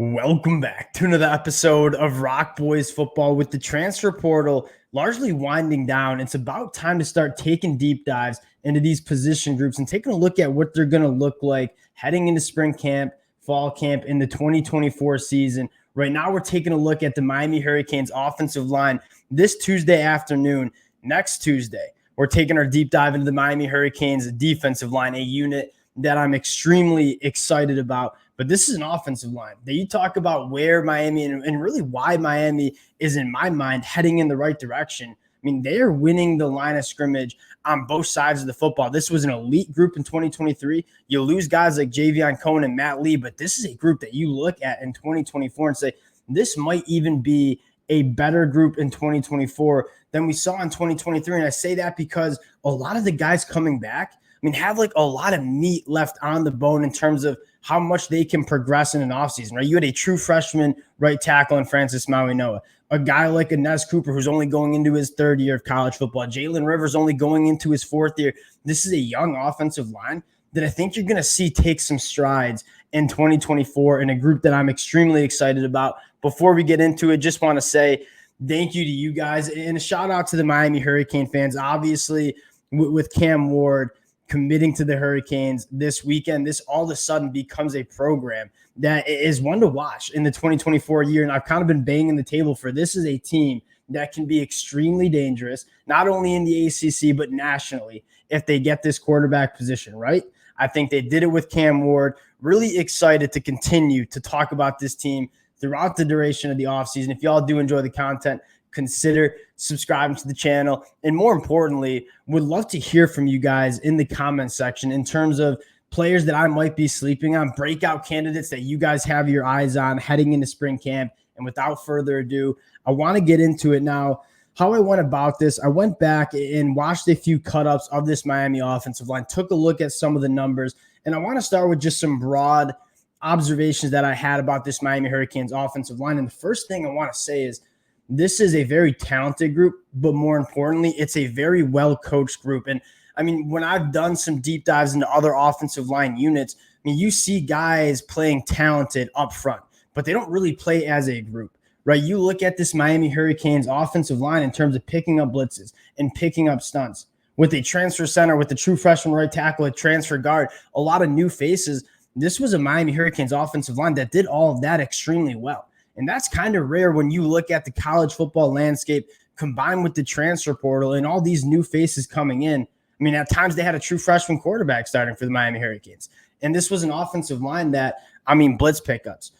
Welcome back to another episode of Rock Boys Football. With the transfer portal largely winding down, it's about time to start taking deep dives into these position groups and taking a look at what they're going to look like heading into spring camp, fall camp, in the 2024 season. Right now, we're taking a look at the Miami Hurricanes offensive line this Tuesday afternoon. Next Tuesday, we're taking our deep dive into the Miami Hurricanes defensive line, a unit that I'm extremely excited about. But this is an offensive line that you talk about where Miami and really why Miami is, in my mind, heading in the right direction. I mean, they are winning the line of scrimmage on both sides of the football. This was an elite group in 2023. You lose guys like Javion Cohen and Matt Lee, but this is a group that you look at in 2024 and say, this might even be a better group in 2024 than we saw in 2023. And I say that because a lot of the guys coming back, have like a lot of meat left on the bone in terms of how much they can progress in an offseason, right? You had a true freshman right tackle in Francis Mauigoa, a guy like Inez Cooper, who's only going into his third year of college football, Jalen Rivers only going into his fourth year. This is a young offensive line that I think you're going to see take some strides in 2024 in a group that I'm extremely excited about. Before we get into it, just want to say thank you to you guys and a shout out to the Miami Hurricane fans. Obviously, with Cam Ward committing to the Hurricanes this weekend, this all of a sudden becomes a program that is one to watch in the 2024 year. And I've kind of been banging the table for this is a team that can be extremely dangerous, not only in the ACC, but nationally if they get this quarterback position right. I think they did it with Cam Ward. Really excited to continue to talk about this team throughout the duration of the offseason. If y'all do enjoy the content, consider subscribing to the channel. And more importantly, would love to hear from you guys in the comment section in terms of players that I might be sleeping on, breakout candidates that you guys have your eyes on heading into spring camp. And without further ado, I want to get into it now. How I went about this, I went back and watched a few cut-ups of this Miami offensive line, took a look at some of the numbers, and I want to start with just some broad observations that I had about this Miami Hurricanes offensive line. And the first thing I want to say is this is a very talented group, but more importantly, it's a very well-coached group. And when I've done some deep dives into other offensive line units, you see guys playing talented up front, but they don't really play as a group, right? You look at this Miami Hurricanes offensive line in terms of picking up blitzes and picking up stunts with a transfer center, with the true freshman right tackle, a transfer guard, a lot of new faces. This was a Miami Hurricanes offensive line that did all of that extremely well. And that's kind of rare when you look at the college football landscape combined with the transfer portal and all these new faces coming in. At times they had a true freshman quarterback starting for the Miami Hurricanes. And this was an offensive line that, blitz pickups,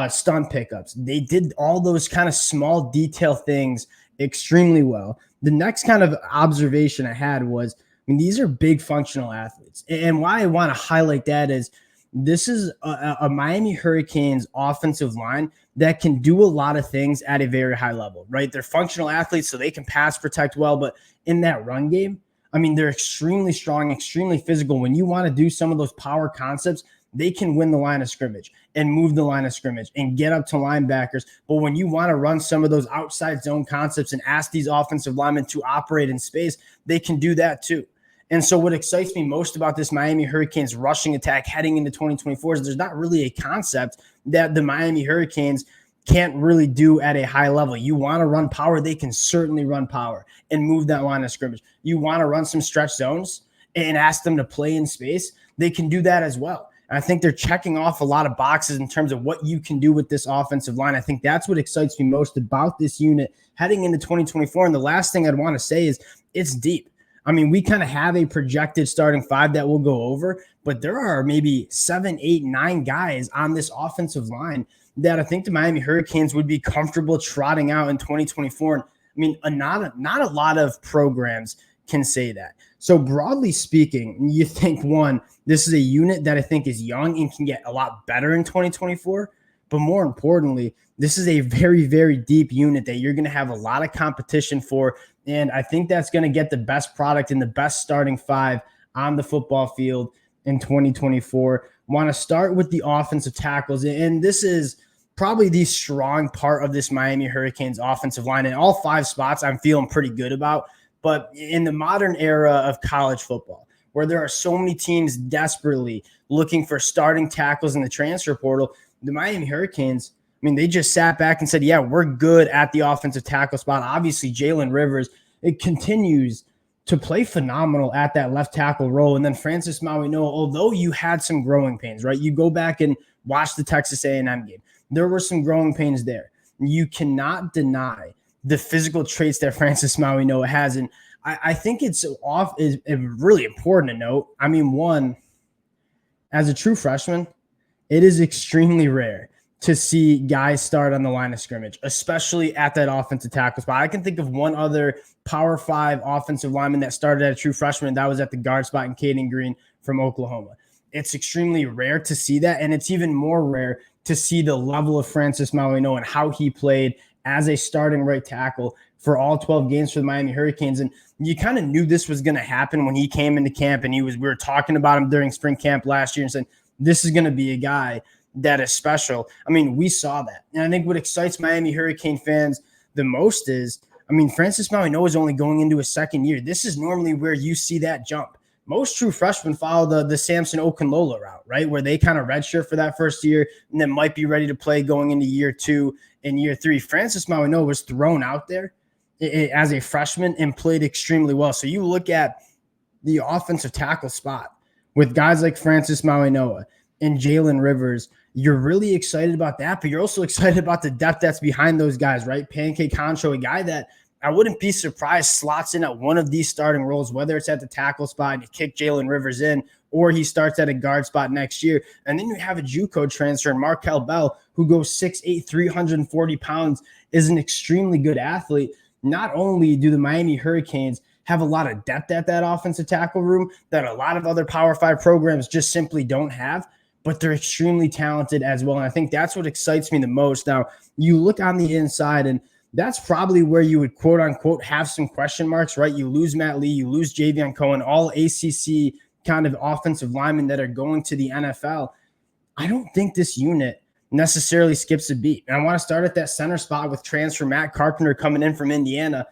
stunt pickups. They did all those kind of small detail things extremely well. The next kind of observation I had was, these are big functional athletes. And why I want to highlight that is this is a Miami Hurricanes offensive line that can do a lot of things at a very high level, right? They're functional athletes, so they can pass protect well, but in that run game, they're extremely strong, extremely physical. When you want to do some of those power concepts, they can win the line of scrimmage and move the line of scrimmage and get up to linebackers. But when you want to run some of those outside zone concepts and ask these offensive linemen to operate in space, they can do that too. And so what excites me most about this Miami Hurricanes rushing attack heading into 2024 is there's not really a concept that the Miami Hurricanes can't really do at a high level. You want to run power, they can certainly run power and move that line of scrimmage. You want to run some stretch zones and ask them to play in space, they can do that as well. And I think they're checking off a lot of boxes in terms of what you can do with this offensive line. I think that's what excites me most about this unit heading into 2024. And the last thing I'd want to say is it's deep. We kind of have a projected starting five that we'll go over, but there are maybe 7, 8, 9 guys on this offensive line that I think the Miami Hurricanes would be comfortable trotting out in 2024. And not a lot of programs can say that. So broadly speaking, you think, one, this is a unit that I think is young and can get a lot better in 2024. But more importantly, this is a very, very deep unit that you're going to have a lot of competition for. And I think that's going to get the best product and the best starting five on the football field in 2024. Want to start with the offensive tackles. And this is probably the strong part of this Miami Hurricanes offensive line. In all 5 spots, I'm feeling pretty good about. But in the modern era of college football, where there are so many teams desperately looking for starting tackles in the transfer portal, the Miami Hurricanes, I mean, they just sat back and said, yeah, we're good at the offensive tackle spot. Obviously, Jalen Rivers, it continues to play phenomenal at that left tackle role. And then Francis Mauigoa, although you had some growing pains, right? You go back and watch the Texas A&M game. There were some growing pains there. You cannot deny the physical traits that Francis Mauigoa has. And I think it's really important to note. I mean, one, as a true freshman, it is extremely rare to see guys start on the line of scrimmage, especially at that offensive tackle spot. I can think of one other Power 5 offensive lineman that started at a true freshman. That was at the guard spot in Caden Green from Oklahoma. It's extremely rare to see that, and it's even more rare to see the level of Francis Mauigoa and how he played as a starting right tackle for all 12 games for the Miami Hurricanes. And you kind of knew this was going to happen when he came into camp, and we were talking about him during spring camp last year and saying, this is going to be a guy that is special. I mean, we saw that. And I think what excites Miami Hurricane fans the most is, I mean, Francis Mauigoa is only going into his second year. This is normally where you see that jump. Most true freshmen follow the Samson Okunlola route, right, where they kind of redshirt for that first year and then might be ready to play going into year 2 and year 3. Francis Mauigoa was thrown out there as a freshman and played extremely well. So you look at the offensive tackle spot with guys like Francis Mauigoa and Jalen Rivers, you're really excited about that, but you're also excited about the depth that's behind those guys, right? Pancake Concho, a guy that I wouldn't be surprised slots in at one of these starting roles, whether it's at the tackle spot and you kick Jalen Rivers in, or he starts at a guard spot next year. And then you have a JUCO transfer, Markel Bell, who goes 6'8", 340 pounds, is an extremely good athlete. Not only do the Miami Hurricanes have a lot of depth at that offensive tackle room that a lot of other Power 5 programs just simply don't have, but they're extremely talented as well. And I think that's what excites me the most. Now, you look on the inside, and that's probably where you would, quote unquote, have some question marks, right? You lose Matt Lee, you lose Javion Cohen, all ACC kind of offensive linemen that are going to the NFL. I don't think this unit necessarily skips a beat. And I want to start at that center spot with transfer Matt Carpenter coming in from Indiana.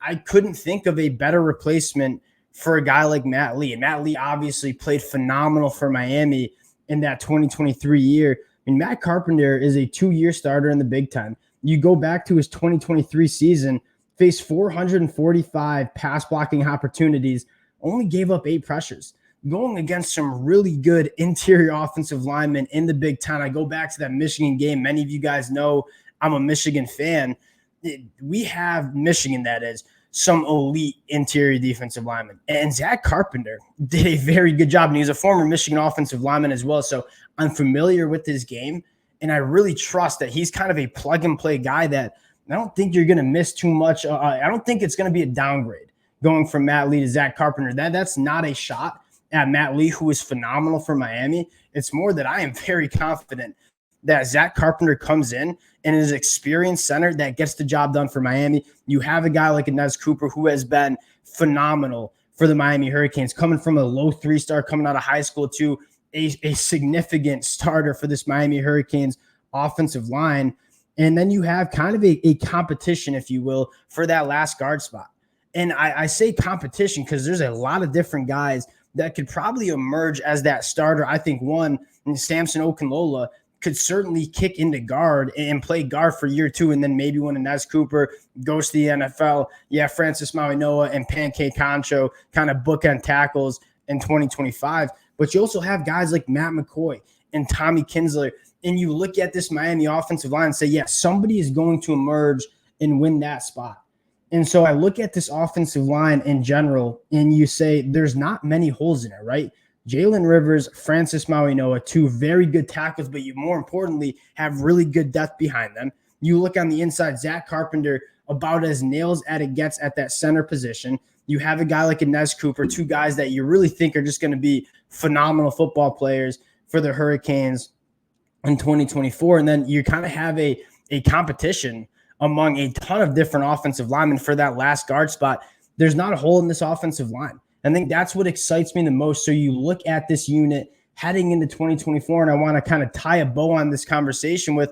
I couldn't think of a better replacement for a guy like Matt Lee. And Matt Lee obviously played phenomenal for Miami in that 2023 year. I mean, Matt Carpenter is a 2-year starter in the Big Ten. You go back to his 2023 season, faced 445 pass blocking opportunities, only gave up 8 pressures, going against some really good interior offensive linemen in the Big Ten. I go back to that Michigan game. Many of you guys know I'm a Michigan fan. We have Michigan, that is, some elite interior defensive linemen. And Zach Carpenter did a very good job. And he was a former Michigan offensive lineman as well. So I'm familiar with his game. And I really trust that he's kind of a plug-and-play guy that I don't think you're going to miss too much. I don't think it's going to be a downgrade going from Matt Lee to Zach Carpenter. That's not a shot at Matt Lee, who is phenomenal for Miami. It's more that I am very confident that Zach Carpenter comes in and is an experienced center that gets the job done for Miami. You have a guy like Inez Cooper who has been phenomenal for the Miami Hurricanes, coming from a low 3-star coming out of high school to a significant starter for this Miami Hurricanes offensive line. And then you have kind of a competition, if you will, for that last guard spot. And I say competition because there's a lot of different guys that could probably emerge as that starter. I think one, Samson Okunlola, could certainly kick into guard and play guard for year 2. And then maybe when Inez Cooper goes to the NFL, Francis Mauigoa and Pancake Concho kind of bookend tackles in 2025. But you also have guys like Matt McCoy and Tommy Kinsler. And you look at this Miami offensive line and say, somebody is going to emerge and win that spot. And so I look at this offensive line in general, and you say there's not many holes in it, right? Jalen Rivers, Francis Mauigoa, 2 very good tackles, but you more importantly have really good depth behind them. You look on the inside, Zach Carpenter, about as nails as it gets at that center position. You have a guy like Inez Cooper, 2 guys that you really think are just going to be phenomenal football players for the Hurricanes in 2024. And then you kind of have a competition among a ton of different offensive linemen for that last guard spot. There's not a hole in this offensive line. I think that's what excites me the most. So you look at this unit heading into 2024, and I want to kind of tie a bow on this conversation with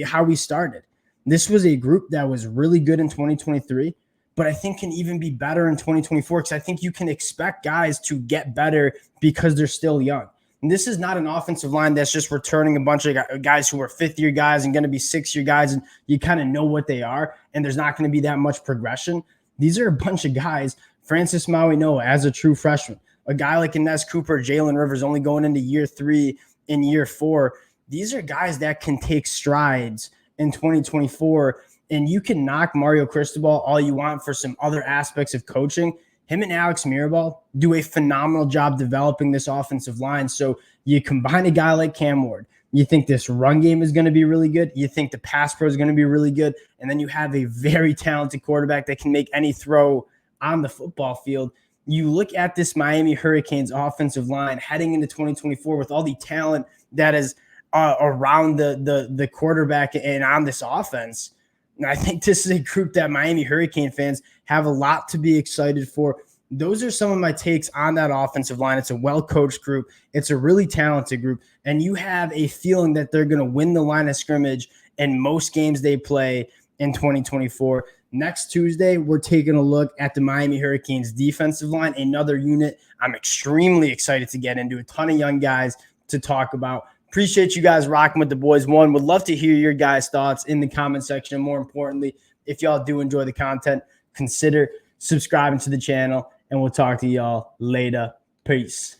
how we started. This was a group that was really good in 2023, but I think can even be better in 2024 because I think you can expect guys to get better because they're still young. And this is not an offensive line that's just returning a bunch of guys who are fifth-year guys and going to be sixth-year guys, and you kind of know what they are, and there's not going to be that much progression. These are a bunch of guys. Francis Maui-Noa as a true freshman. A guy like Ines Cooper, Jalen Rivers only going into year 3 and year 4. These are guys that can take strides in 2024, and you can knock Mario Cristobal all you want for some other aspects of coaching. Him and Alex Mirabal do a phenomenal job developing this offensive line. So you combine a guy like Cam Ward. You think this run game is going to be really good. You think the pass pro is going to be really good. And then you have a very talented quarterback that can make any throw on the football field. You look at this Miami Hurricanes offensive line heading into 2024 with all the talent that is around the quarterback and on this offense. And I think this is a group that Miami Hurricane fans have a lot to be excited for. Those are some of my takes on that offensive line. It's a well-coached group. It's a really talented group. And you have a feeling that they're going to win the line of scrimmage in most games they play in 2024. Next Tuesday, we're taking a look at the Miami Hurricanes defensive line, another unit I'm extremely excited to get into. A ton of young guys to talk about. Appreciate you guys rocking with the boys. Would love to hear your guys' thoughts in the comment section. And more importantly, if y'all do enjoy the content, consider subscribing to the channel, and we'll talk to y'all later. Peace.